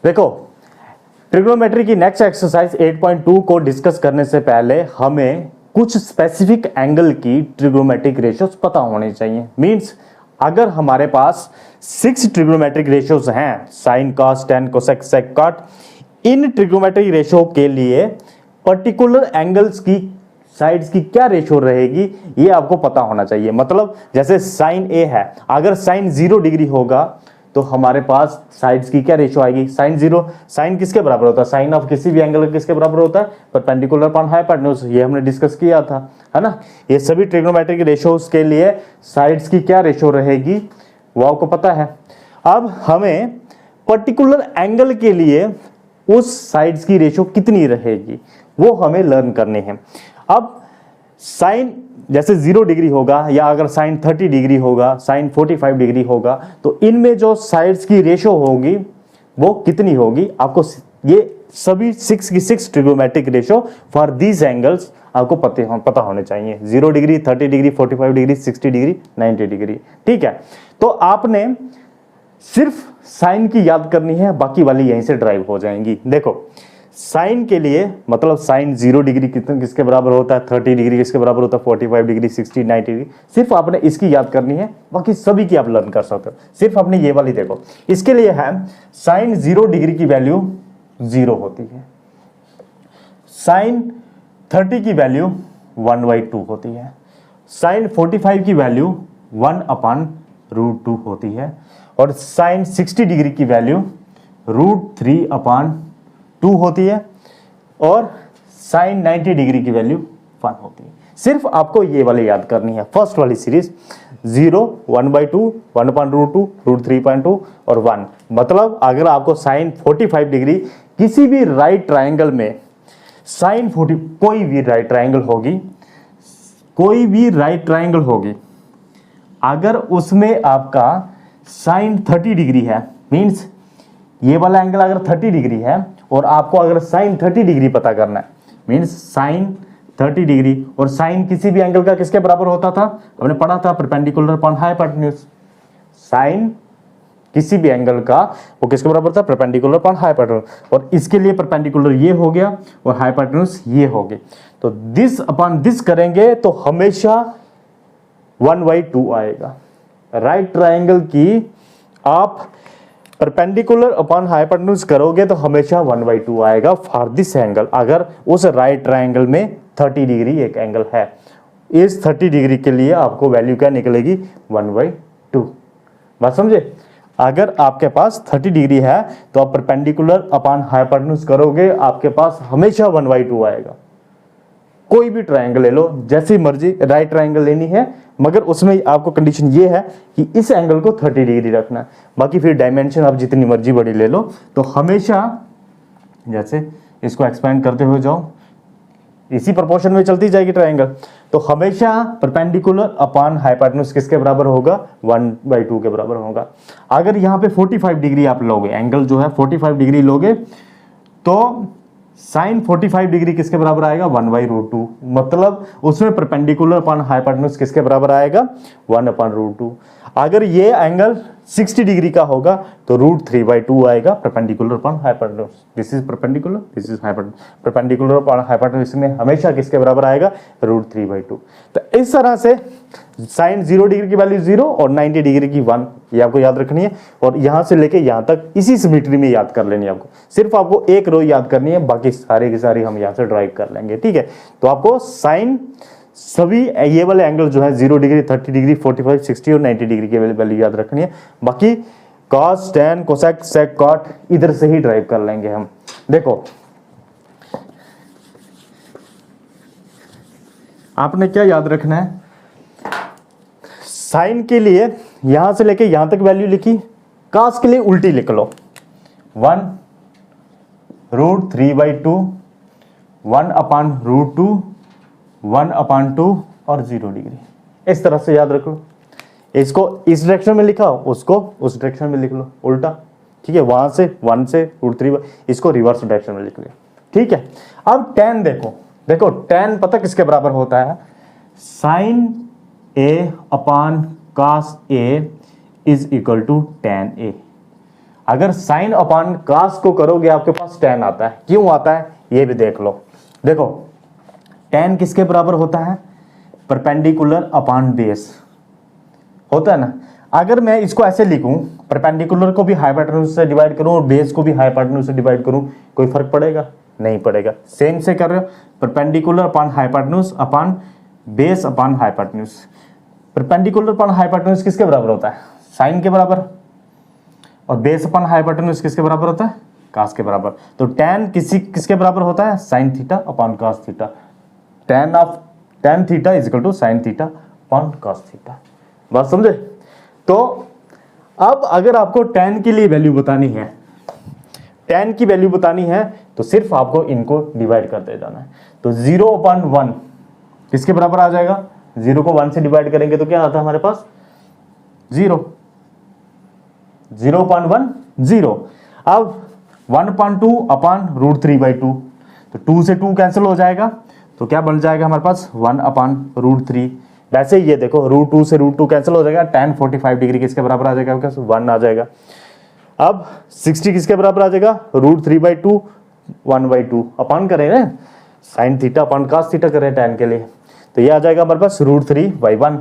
देखो, ट्रिग्नोमेट्री की next exercise 8.2 को डिस्कस करने से पहले हमें कुछ स्पेसिफिक एंगल की ट्रिग्नोमेट्रिक रेशियोज पता होने चाहिए। मींस अगर हमारे पास 6 ट्रिग्नोमेट्रिक रेशियोज हैं, साइन, कॉस, टेन, कोसेक, सेक, कॉट, इन ट्रिग्नोमेट्रिक रेशियो के लिए पर्टिकुलर एंगल्स की साइड्स की क्या रेशियो रहेगी ये आपको पता होना चाहिए। मतलब जैसे साइन ए है, अगर साइन 0 डिग्री होगा तो हमारे पास साइड्स की क्या रेशियो आएगी, साइन 0। साइन किसके बराबर होता है, साइन ऑफ किसी भी एंगल किसके बराबर होता है, परपेंडिकुलर अपॉन हाइपोटेन्यूज, ये हमने डिस्कस किया था, है ना। ये सभी ट्रिग्नोमेट्रिक रेशियोज के लिए साइड्स की क्या रेशियो रहेगी वो आपको पता है। अब हमें पर्टिकुलर एंगल के लिए उस साइड्स की रेशियो कितनी रहेगी वो हमें लर्न करनी है। अब साइन जैसे 0 डिग्री होगा या अगर साइन 30 डिग्री होगा, साइन 45 डिग्री होगा, तो इनमें जो साइड्स की रेशियो होगी वो कितनी होगी, आपको ये सभी 6 की 6 trigonometric ratio for these angles आपको पता होने चाहिए। 0 degree, 30 degree, 45 degree, 60 degree, 90 degree. ठीक है, तो आपने सिर्फ साइन की याद करनी है, बाकी वाली यहीं से ड्राइव हो जाएंगी। देखो, साइन के लिए मतलब साइन 0 डिग्री किसके बराबर होता है, 30 डिग्री किसके बराबर होता है, 45 डिग्री, 60, 90 डिग्री। सिर्फ आपने इसकी याद करनी है, बाकी सभी की आप लर्न कर सकते हो। सिर्फ आपने ये वाली देखो, इसके लिए है साइन 0 डिग्री की वैल्यू 0 होती है, साइन 30 की वैल्यू 1/2 होती है, साइन 45 की वैल्यू 1/√2 होती है, और साइन 60 डिग्री की वैल्यू √3/2 होती है, और साइन 90 डिग्री की वैल्यू 1 होती है। सिर्फ आपको ये वाली याद करनी है, फर्स्ट वाली सीरीज 0, 1/2, 1/√2, √3/2 और 1। मतलब अगर आपको साइन 45 डिग्री किसी भी राइट ट्राइंगल में साइन 40 कोई भी राइट ट्राइंगल होगी, अगर उसमें आपका साइन 30 डिग्री है, मींस ये वाला एंगल अगर 30 डिग्री है और आपको अगर साइन 30 डिग्री पता करना है, मींस साइन 30 डिग्री, और साइन किसी भी एंगल का किसके बराबर होता था, हमने पढ़ा था परपेंडिकुलर अपॉन हाइपोटेन्यूज। साइन किसी भी एंगल का वो किसके बराबर था, परपेंडिकुलर अपॉन हाइपोटेन्यूज, और इसके लिए परपेंडिकुलर ये हो गया और हाइपोटेन्यूज ये हो गई। तो दिस अपॉन दिस करेंगे तो हमेशा 1/2 आएगा। राइट ट्राइंगल की आप परपेंडिकुलर अपॉन हाइपोटेन्यूज करोगे तो हमेशा 1/2 आएगा फॉर दिस एंगल। अगर उस राइट ट्राइंगल में 30 डिग्री एक एंगल है, इस 30 डिग्री के लिए आपको वैल्यू क्या निकलेगी, 1/2। बात समझे। अगर आपके पास 30 डिग्री है तो आप परपेंडिकुलर अपॉन हाइपोटेन्यूज करोगे, आपके पास हमेशा 1/2 आएगा। कोई भी ट्राइंगल ले लो, जैसी मर्जी राइट ट्राइंगल लेनी है, मगर उसमें आपको कंडीशन ये है कि इस एंगल को 30 डिग्री रखना है। बाकी फिर डायमेंशन आप जितनी मर्जी बड़ी ले लो, तो हमेशा जैसे इसको एक्सपेंड करते हुए जाओ, इसी प्रोपोर्शन में चलती जाएगी ट्राइंगल, तो हमेशा परपेंडिकुलर अपॉन हाइपोटेन्यूज किसके बराबर होगा, 1/2 के बराबर होगा। अगर यहाँ पे 45 डिग्री आप लोगे, एंगल जो है 45 डिग्री लोगे, तो साइन 45 डिग्री किसके बराबर आएगा, 1/√2। मतलब उसमें परपेंडिकुलर अपॉन हाइपोटेन्यूज किसके बराबर आएगा, 1/√2। अगर ये एंगल 60 डिग्री का होगा तो √3/2 आएगा perpendicular upon hypotenuse. This is perpendicular, this is hypotenuse. Perpendicular upon hypotenuse में हमेशा किसके बराबर आएगा, √3/2। तो इस तरह से साइन 0 डिग्री की वैल्यू 0 और 90 डिग्री की 1, ये आपको याद रखनी है, और यहां से लेके यहां तक इसी सिमेट्री में याद कर लेनी है आपको। सिर्फ आपको एक रो याद करनी है, बाकी सारी की सारी हम यहां से ड्राइव कर लेंगे। ठीक है, तो आपको साइन सभी ये वाले एंगल जो है 0 डिग्री, 30 डिग्री, 45, 60 और 90 डिग्री की वैल्यू याद रखनी है। बाकी कॉस, टेन, कोसेक, सेक, कॉट इधर से ही ड्राइव कर लेंगे हम। देखो, आपने क्या याद रखना है, साइन के लिए यहां से लेके यहां तक वैल्यू लिखी, कॉस के लिए उल्टी लिख लो, 1√3/2, 1/√2, 1/2 और 0 डिग्री। इस तरह से याद रखो। इसको इस डायरेक्शन में लिखा, उसको उस डायरेक्शन में लिख लो, उल्टा। ठीक है, वहां से 1 से √3, इसको रिवर्स डायरेक्शन में लिख लिया। ठीक है, अब tan देखो, देखो tan पता किसके बराबर होता है, sine A upon cos A is equal to tan A। अगर साइन अपॉन कास को करोगे आपके पास tan आता है। क्यों आता है ये भी देख लो। देखो tan किसके बराबर होता है, परपेंडिकुलर अपॉन बेस होता है ना। अगर मैं इसको ऐसे लिखूं, परपेंडिकुलर को भी हाइपोटेन्यूज से डिवाइड करूं और बेस को भी हाइपोटेन्यूज से डिवाइड करूं, कोई फर्क पड़ेगा? नहीं पड़ेगा। सेम से कर रहे हो, perpendicular upon hypotenuse upon base upon hypotenuse. Perpendicular upon hypotenuse किसके बराबर होता है, साइन के बराबर, और बेस अपॉन हाइपोटेन्यूज किसके बराबर होता है, कास के बराबर। तो tan किसके बराबर होता है, sine theta upon cos theta. tan theta is equal to sine theta upon cos theta. बात समझे? तो अब अगर आपको tan की लिए वैल्यू बतानी है, tan की वैल्यू बतानी है, तो सिर्फ आपको इनको डिवाइड करते जाना है। तो 0/1 किसके बराबर आ जाएगा, 0 को 1 से डिवाइड करेंगे तो क्या आता है हमारे पास 0, 0/1 0। अब 1/2 अपॉन √3/2, तो 2 से 2 कैंसिल हो जाएगा, तो क्या बन जाएगा हमारे पास 1/√3। वैसे ही ये देखो √2 से √2 कैंसिल हो जाएगा, tan 45 डिग्री किसके बराबर आ जाएगा, 1 आ जाएगा। अब 60 किसके बराबर आ जाएगा, √3/2 1/2 अपॉन करें ना, sine theta upon cos theta करें tan के लिए, तो ये आ जाएगा हमारे पास √3/1,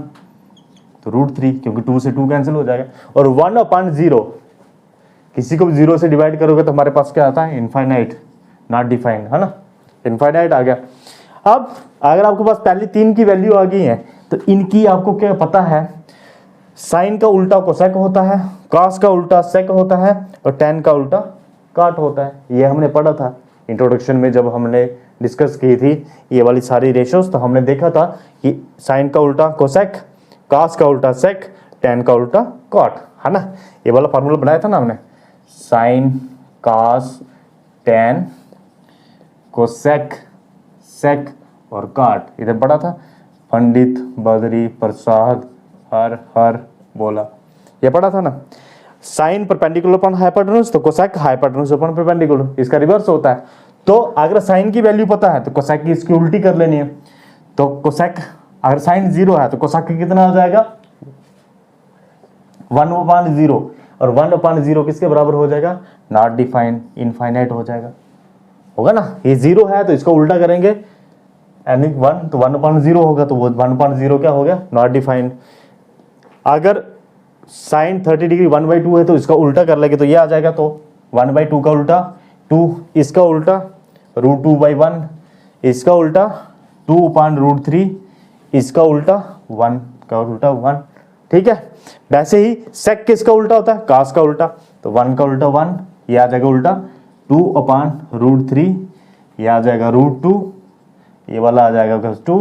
तो √3 क्योंकि 2 से 2 कैंसिल हो जाएगा। और 1/0 किसी को भी 0 से डिवाइड करोगे तो हमारे पास क्या आता है, इनफाइनाइट, नॉट डिफाइंड, है ना, इनफाइनाइट आ गया। अब अगर आपके पास पहली 3 की वैल्यू आ गई है, तो इनकी आपको क्या पता है, साइन का उल्टा कोसेक होता है, कास का उल्टा सेक होता है, और tan का उल्टा काट होता है। ये हमने पढ़ा था इंट्रोडक्शन में, जब हमने डिस्कस की थी ये वाली सारी रेशोज, तो हमने देखा था कि साइन का उल्टा कोसेक, कास का उल्टा सेक, tan का उल्टा काट, है ना। ये वाला फार्मूला बनाया था ना हमने, साइन कास tan कोसेक सेक और काट, इधर पढ़ा था। पंडित बद्री प्रसाद हर बोला, ये पढ़ा था ना। साइन परपेंडिकुलर अपॉन हाइपोटेन्यूज, तो कोसेक हाइपोटेन्यूज अपॉन परपेंडिकुलर, इसका रिवर्स होता है। तो अगर साइन की वैल्यू पता है तो कोसेक की इसकी उल्टी कर लेनी है। तो कोसेक अगर साइन 0 है तो कोसेक कितना हो जाएगा 1/0, और 1/0 किसके बराबर हो जाएगा, नॉट डिफाइंड, इनफाइनाइट हो जाएगा, होगा ना। ये 0 है तो इसको उल्टा करेंगे, यानी 1, तो 1/0 होगा, तो वो 1/0 क्या हो गया, नॉट डिफाइंड। अगर साइन 30 डिग्री 1/2 है तो इसका उल्टा कर लेंगे तो ये आ जाएगा, तो 1/2 का उल्टा 2, इसका उल्टा √2/1, इसका उल्टा 2/√3, इसका उल्टा 1 का उल्टा 1, ठीक है। वैसे ही सेक किसका उल्टा होता है, कास का उल्टा, तो 1 का उल्टा 1, ये आ जाएगा उल्टा 2/√3, ये आ जाएगा √2, ये वाला आ जाएगा 2,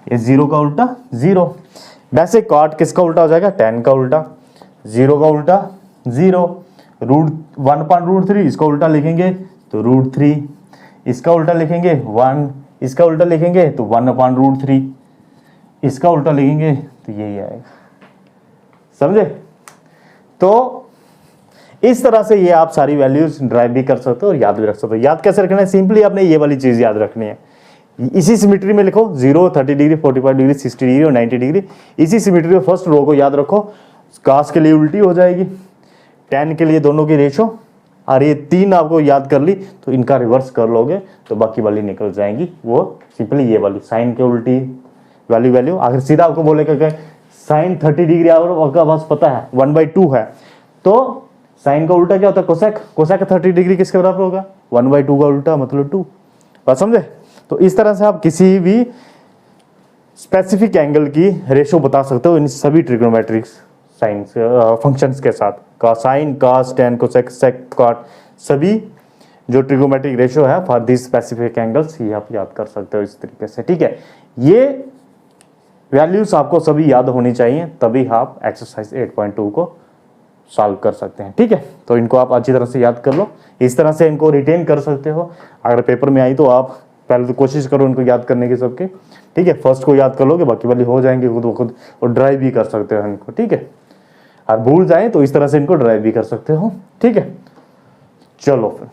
ये 0 का उल्टा 0। वैसे काट किसका उल्टा हो जाएगा, tan का उल्टा, 0 का उल्टा 0, 1/√3, इसका उल्टा लिखेंगे तो √3, इसका उल्टा लिखेंगे 1, इसका उल्टा लिखेंगे तो 1/√3, इसका उल्टा लिखेंगे तो यही आएगा, समझे। तो इस तरह से ये आप सारी वैल्यूज ड्राइव भी कर सकते हो और याद भी रख सकते हो। याद कैसे रखना है, सिंपली आपने ये वाली चीज याद रखनी है, इसी सिमेट्री में लिखो 0, 30 डिग्री, 45 डिग्री, 60 डिग्री और 90 डिग्री। इसी सिमेट्री में फर्स्ट रो को याद रखो, कास के लिए उल्टी हो जाएगी, tan के लिए दोनों की रेशो, और ये 3 आपको याद कर ली तो इनका रिवर्स कर लोगे तो बाकी वाली निकल जाएंगी। वो सिंपली ये वाली साइन के उल्टी वैल्यू अगर सीधा आपको बोलेगा साइन 30 डिग्री आपका बस पता है 1/2 है, तो साइन का उल्टा क्या होता है, कोसेक, कोसेक 30 डिग्री किसके बराबर होगा, 1/2 का उल्टा मतलब 2, बात समझे। तो इस तरह से आप किसी भी स्पेसिफिक एंगल की रेशो बता सकते हो इन सभी ट्रिग्नोमेट्रिक साइंस फंक्शंस के साथ, का साइन, कास, tan, कोसेक, सेक, काट, सभी जो ट्रिग्नोमेट्रिक रेशो है फॉर दिस स्पेसिफिक एंगल्स, ये आप याद कर सकते हो इस तरीके से, ठीक है। ये वैल्यूज आपको सभी याद होनी चाहिए, तभी आप एक्सरसाइज 8.2 को सॉल्व कर सकते हैं, ठीक है। तो इनको आप अच्छी तरह से याद कर लो, इस तरह से इनको रिटेन कर सकते हो। अगर पेपर में आई तो आप पहले तो कोशिश करो इनको याद करने की सबके, ठीक है। फर्स्ट को याद कर लोगे, बाकी वाली हो जाएंगे खुद ब खुद, और ड्राइव भी कर सकते हो इनको, ठीक है। और भूल जाए तो इस तरह से इनको ड्राइव भी कर सकते हो, ठीक है। चलो फिर